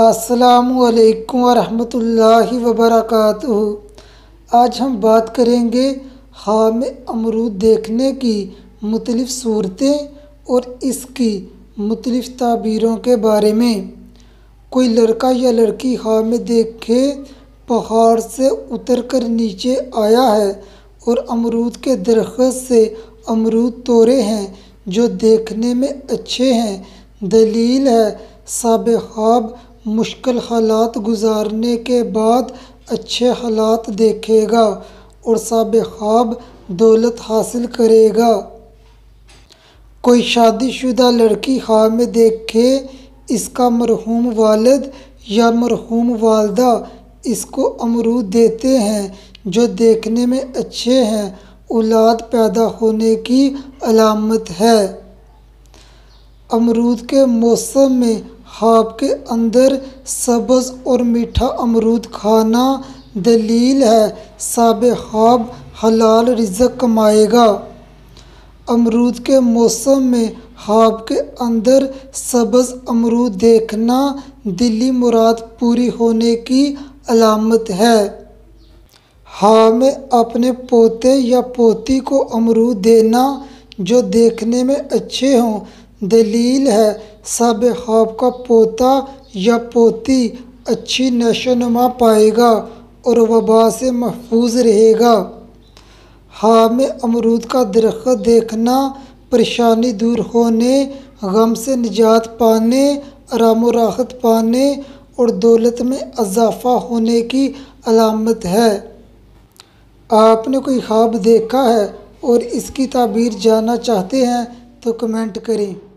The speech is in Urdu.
السلام علیکم ورحمۃ اللہ وبرکاتہ۔ آج ہم بات کریں گے خام امرود دیکھنے کی مختلف صورتیں اور اس کی مختلف تعبیروں کے بارے میں۔ کوئی لڑکا یا لڑکی خام دیکھے پہاڑ سے اتر کر نیچے آیا ہے اور امرود کے درخت سے امرود توڑے ہیں جو دیکھنے میں اچھے ہیں۔ دلیل ہے صاحب خواب مشکل حالات گزارنے کے بعد اچھے حالات دیکھے گا اور صاحب خواب دولت حاصل کرے گا۔ کوئی شادی شدہ لڑکی خواب میں دیکھے اس کا مرحوم والد یا مرحوم والدہ اس کو امرود دیتے ہیں جو دیکھنے میں اچھے ہیں، اولاد پیدا ہونے کی علامت ہے۔ امرود کے موسم میں خواب کے اندر سبز اور میٹھا امرود کھانا دلیل ہے صاحب خواب حلال رزق کمائے گا۔ امرود کے موسم میں خواب کے اندر سبز امرود دیکھنا دلی مراد پوری ہونے کی علامت ہے۔ خواب میں اپنے پوتے یا پوتی کو امرود دینا جو دیکھنے میں اچھے ہوں، دلیل ہے صاحب خواب کا پوتا یا پوتی اچھی نشو و نما پائے گا اور وبا سے محفوظ رہے گا۔ خواب میں امرود کا درخت دیکھنا پریشانی دور ہونے، غم سے نجات پانے، آرام و راحت پانے اور دولت میں اضافہ ہونے کی علامت ہے۔ آپ نے کوئی خواب دیکھا ہے اور اس کی تعبیر جاننا چاہتے ہیں تو کمنٹ کریں۔